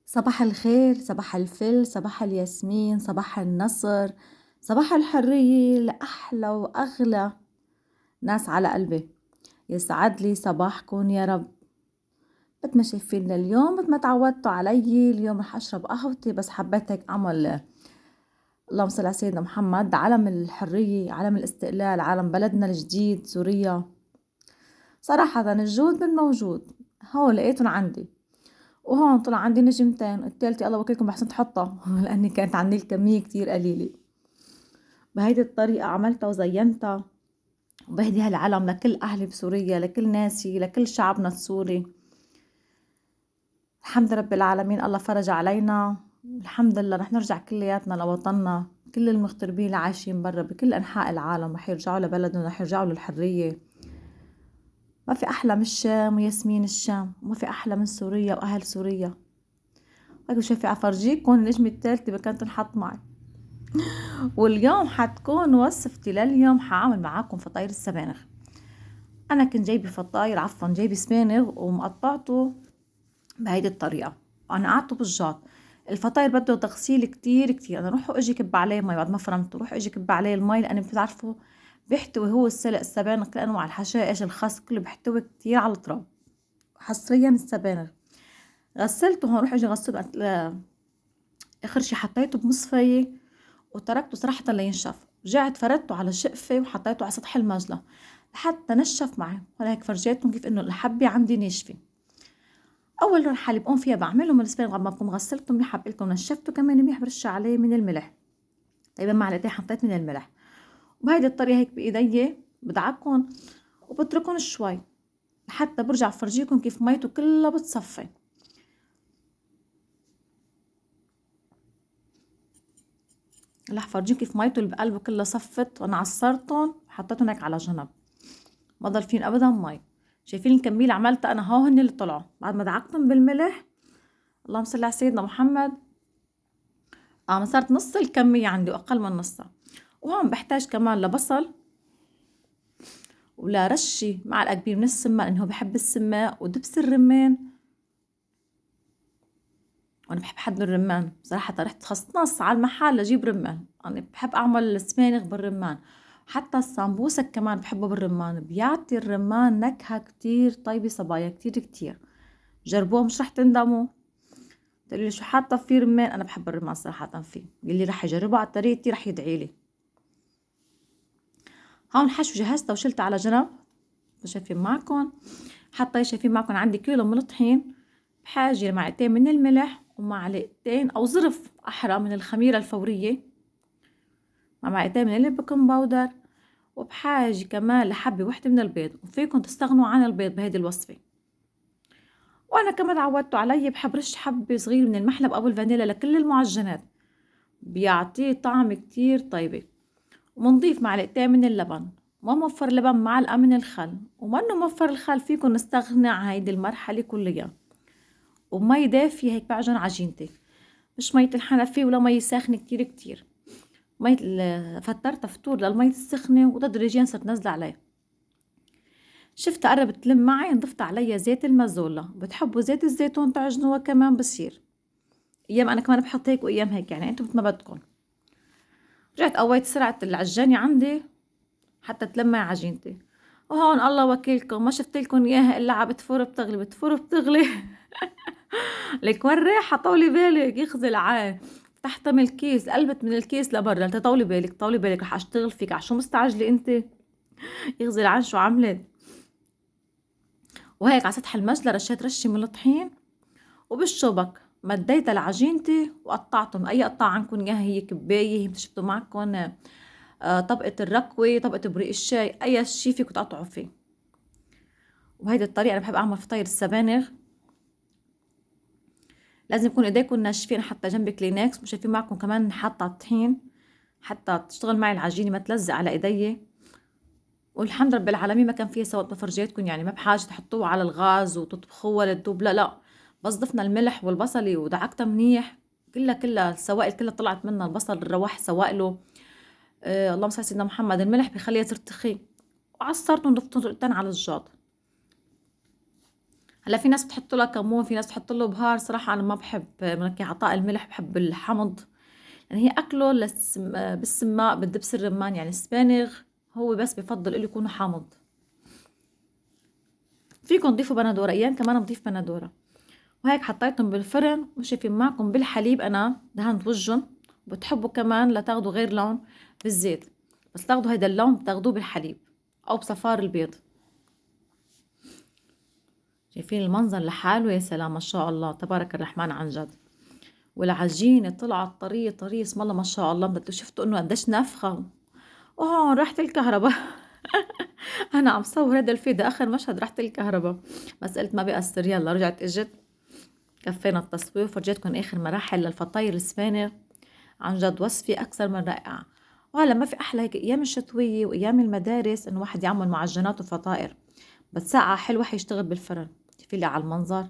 صباح الخير، صباح الفل، صباح الياسمين، صباح النصر، صباح الحرية لأحلى وأغلى ناس على قلبي. يسعد لي صباحكن يا رب. مثل ما شايفين اليوم مثل ما تعودتوا علي، اليوم رح أشرب قهوتي، بس حبيت هيك أعمل اللهم صل على سيدنا محمد، علم الحرية، علم الاستقلال، علم بلدنا الجديد سوريا. صراحة الجود من موجود، هو لقيتن عندي، وهون طلع عندي نجمتين، التالتة الله وكيلكم بحسن تحطها لأني كانت عندي الكمية كتير قليلة. بهيدي الطريقة عملتها وزينتها، وبهدي هالعلم لكل أهلي بسوريا، لكل ناسي، لكل شعبنا السوري. الحمد رب العالمين، الله فرج علينا. الحمد لله رح نرجع كلياتنا لوطننا. كل المغتربين اللي عايشين برا بكل أنحاء العالم رح يرجعوا لبلدهم، رح يرجعوا للحرية. ما في أحلى من الشام وياسمين الشام، وما في أحلى من سوريا وأهل سوريا. هيك شايفة أفرجيكم النجمة الثالثة بكانت تنحط معي. واليوم حتكون وصفتي لليوم، حاعمل معاكم فطاير السبانخ. انا كنت جايبه فطاير، عفوا جايبه سبانغ ومقطعته بهيدي الطريقه. انا قعدته بالجاط. الفطاير بده تغسيل كتير كتير، انا روح اجي كب عليه مي بعد ما فرمته، روح اجي كب عليه المي، لانه بتعرفوا بيحتوي هو السلق السبانخ كل انواع الحشائش الخس كله بيحتوي كتير على التراب، حصريا السبانخ. غسلته هون، روح اجي غسلته اخر شي حطيته بمصفاية وتركته صراحة لينشف. رجعت فردته على شقفة وحطيته على سطح المجلة لحتى نشف معي. وهيك فرجيتكم كيف انه الحبة عندي ناشفة. اول مرحلة بقوم فيها بعملهم الاسبانغ بعد ما بكون غسلتهم منيح، بقلكم نشفته كمان منيح، برش عليه من الملح تقريبا معلقتين حطيت من الملح. وبهيدي الطريقة هيك بايدي بدعكهم وبتركهم شوي لحتى برجع فرجيكم كيف ميته كلها بتصفي. رح فرجيكم كيف ميته اللي بقلبه كلها صفت، وانا عصرتهم وحطيتهم هيك على جنب، ما ضل فيهم ابدا مي. شايفين الكميه اللي عملتها انا؟ هو هن اللي طلعوا بعد ما دعكتهم بالملح. اللهم صل على سيدنا محمد. صارت نص الكميه عندي واقل من نصها. وهون بحتاج كمان لبصل ولا رشي معلقه كبيره من السمان، انه بحب السماء ودبس الرمان. وانا بحب حد الرمان صراحه، رحت خصنص على المحل لجيب رمان. انا بحب اعمل سبانغ بالرمان، حتى السامبوسك كمان بحبه بالرمان، بيعطي الرمان نكهه كتير طيبه صبايا، كتير كتير. جربوه مش رح تندموا. تقولي لي شو حاطه فيه رمان؟ انا بحب الرمان صراحه فيه، اللي رح يجربه على طريقتي رح يدعي لي. هون حشو جهزته وشلته على جنب. شايفين معكم؟ حتى شايفين معكم عندي كيلو من الطحين، بحاجه لمعلقتين من الملح ومعلقتين او ظرف احرى من الخميره الفوريه، مع معلقتين من البيكنج باودر، وبحاجه كمان لحبه وحده من البيض. وفيكم تستغنوا عن البيض بهيدي الوصفه. وانا كمان عودتوا علي بحب رش حبه صغير من المحلب او الفانيلا لكل المعجنات، بيعطيه طعم كتير طيبة. ومنضيف معلقتين من اللبن، ما موفر لبن معلقة من الخل، وما انه موفر الخل فيكن نستغنى عن هيدي المرحلة كلها. ومي دافية هيك بعجن عجينتي، مش مية الحنفية ولا مي ساخنة كتير كتير. مية فترتها فتور للمية السخنة وتدريجيا صرت نزل عليه. شفتها قربت تلم معي، ضفت عليها زيت المازولا، بتحبوا زيت الزيتون تعجنوها كمان بصير. ايام انا كمان بحط هيك وايام هيك، يعني انتم مثل ما بدكم. رجعت قويت سرعة العجانة عندي حتى تلمع عجينتي. وهون الله وكيلكم ما شفت لكم اياها الا عم بتفور بتغلي بتفور بتغلي. لك وين رايحه؟ طولي بالك، يخزي العين. فتحتها من الكيس، قلبت من الكيس لبرا، انت طولي بالك طولي بالك رح اشتغل فيك، عشو مستعجله انت؟ يخزي العين شو عملت. وهيك على سطح المجلة رشيت رشه من الطحين، وبالشوبك مديتها لعجينتي وقطعتهم. اي قطع عنكم اياها، هي كبايه، هي شفتوا معكم طبقه الركوه، طبقه بريق الشاي، اي شي فيكم تقطعوا فيه. وبهيدي الطريقة أنا بحب أعمل فطاير السبانغ. لازم يكون إيديكم ناشفين، حتى جنب كلينكس. مش شايفين معكم كمان حاطة الطحين حتى تشتغل معي العجينة ما تلزق على إيدي. والحمد رب العالمين ما كان فيها سواد بفرجيتكم، يعني ما بحاجة تحطوه على الغاز وتطبخوها للدوب، لا لا. بس ضفنا الملح والبصلة ودعكتها منيح، كلها السوائل كلها طلعت منها، البصل الرواح سوائله. اللهم صل على سيدنا محمد. الملح بخليها ترتخي. وعصرتهم ضفتهم على الجاط. هلا في ناس بتحط لها كمون، في ناس بتحط له بهار. صراحة أنا ما بحب منكي عطاء الملح، بحب الحمض. يعني هي أكله بالسماء بالدبس الرمان، يعني السبانغ هو بس بفضل إله يكونوا حامض. فيكم تضيفوا بندورة، أيام كمان بضيف بندورة. وهيك حطيتهم بالفرن وشايفين معكم بالحليب. أنا دهنت وجهن، بتحبوا كمان لتاخدوا غير لون بالزيت، بس تاخدوا هيدا اللون بتاخدوه بالحليب أو بصفار البيض. شايفين المنظر لحاله؟ يا سلام ما شاء الله تبارك الرحمن عن جد. والعجينة طلعت طرية طرية اسم الله ما شاء الله. بدكم شفتوا انه قديش نافخة. وهون راحت الكهرباء. انا عم صور هذا الفيديو اخر مشهد راحت الكهرباء، بس قلت ما بيأثر. يلا رجعت اجت، كفينا التصوير وفرجيتكم اخر مراحل للفطاير السبانغ. عن جد وصفة اكثر من رائعة. وهلا ما في احلى هيك ايام الشتوية وايام المدارس انه واحد يعمل معجنات وفطائر، بس ساعة حلوة حيشتغل بالفرن. شوفي لي على المنظر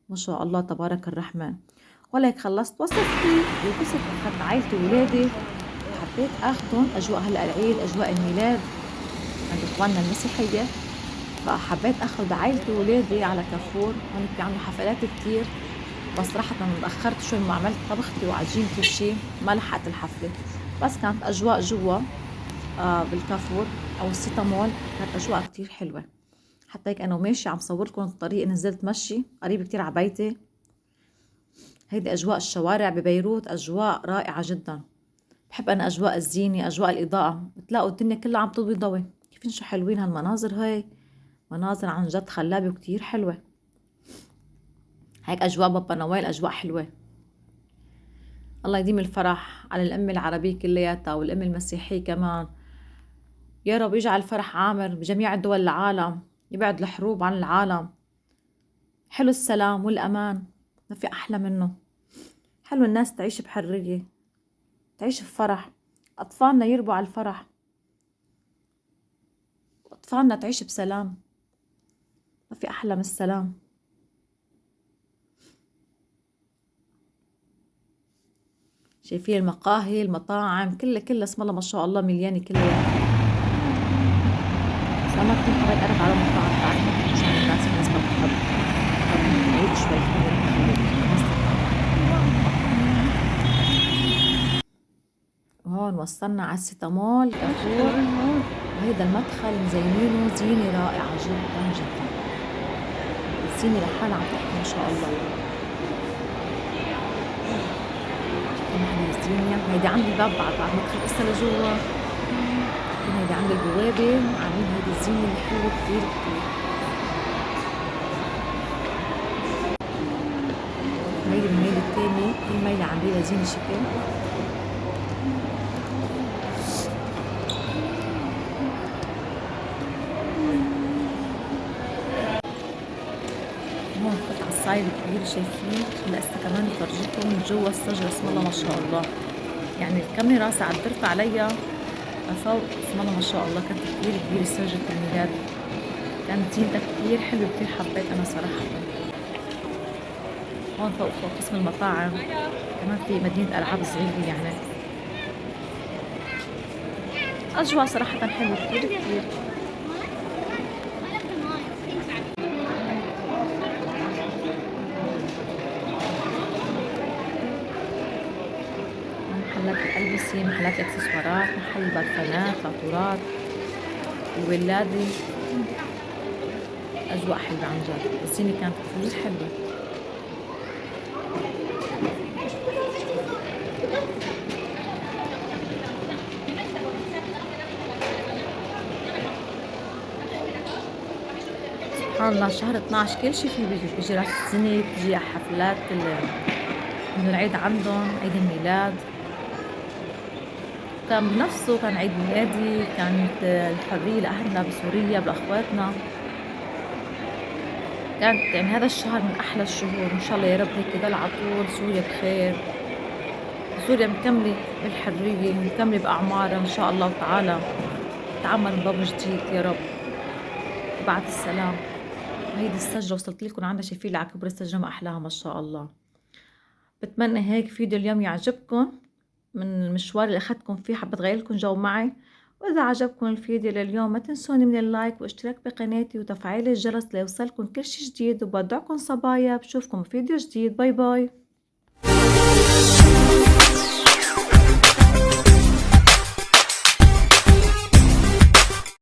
ما شاء الله تبارك الرحمن. ولهيك خلصت وصفتي ولبست أخذت عائلتي وولادي، حبيت اخذهم اجواء هلا العيد، اجواء الميلاد عند اخواننا المسيحية. فحبيت اخذ عائلتي وولادي على كافور. هون بيعملوا حفلات كتير، بس صراحة تأخرت شوي ما عملت طبختي وعجين كل شي، ما لحقت الحفلة. بس كانت اجواء جوا بالكافور او السيتا مول، كانت اجواء كتير حلوة. حتى هيك انا وماشي عم صوركم الطريق، نزلت مشي قريب كتير على بيتي. هيدي اجواء الشوارع ببيروت، اجواء رائعة جدا. بحب انا اجواء الزينة، اجواء الاضاءة، بتلاقوا الدنيا كلها عم تضوي ضوي. كيفين شو حلوين هالمناظر هاي، مناظر عن جد خلابة وكتير حلوة. هيك اجواء بابا نويل اجواء حلوة. الله يديم الفرح على الأمة العربية كلياتها والأمة المسيحية كمان. يا رب يجعل الفرح عامر بجميع دول العالم، يبعد الحروب عن العالم. حلو السلام والأمان، ما في أحلى منه. حلو الناس تعيش بحرية، تعيش بفرح. أطفالنا يربوا على الفرح، أطفالنا تعيش بسلام. ما في أحلى من السلام. شايفين المقاهي المطاعم كلها اسم الله ما شاء الله مليانة كلها. بس أنا ما كنت حبيت أروح على مطاعم، بعرف عشان الناس في ناس ما بتحب. طب بعيد شوي وهون وصلنا على الستامول كافور. وهيدا المدخل مزينينه زينة رائعة جدا جدا. الزينة لحالها عم تحكي ما شاء الله. نحن الزينة هيدي عند الباب بعد ما تدخل قصة لجوا. هيدي عند البوابة عاملين هيدي الزينة الحلوة كتير كتير. هيدي الميل التاني، كل ميلة عاملين زينة شكل. هون فتح على الصعيد الكبير شايفين. هلا هسه كمان بفرجيكم من جوا الشجرة اسم الله ما شاء الله. يعني الكاميرا ساعة ترفع عليها لفوق اسم الله ما شاء الله. كانت كتير كبيرة سجرة الميلاد، كانت زينتها كتير حلوة، كتير حبيت أنا صراحة. هون فوق قسم المطاعم كمان في مدينة ألعاب صغيرة. يعني أجواء صراحة حلوة كتير كتير. محلات الألبسة، محلات الإكسسوارات، محل برفانات، عطورات، الولادة. أجواء حلوة عن جد، الزينة كانت كتير حلوة. سبحان الله شهر 12 كل شي فيه بيجي راس السنة، بتجي حفلات إنه العيد عندهم، عيد الميلاد. كان بنفسه كان عيد ميلادي، كانت الحرية لأهلنا بسوريا بأخواتنا. كانت يعني هذا الشهر من أحلى الشهور. إن شاء الله يا رب هيك يضل على طول سوريا بخير، سوريا مكملة بالحرية، مكملة بأعمارها إن شاء الله تعالى، تعمر من باب جديد يا رب بعد السلام. هيدي السجرة وصلت لكم عندها، شايفين على كبر السجرة ما أحلاها ما شاء الله. بتمنى هيك فيديو اليوم يعجبكم من المشوار اللي أخدتكم فيه. حبيت أغير لكم جو معي وإذا عجبكم الفيديو لليوم ما تنسوني من اللايك واشتراك بقناتي وتفعيل الجرس ليوصلكم كل شي جديد، وبودعكم صبايا، بشوفكم فيديو جديد. باي باي.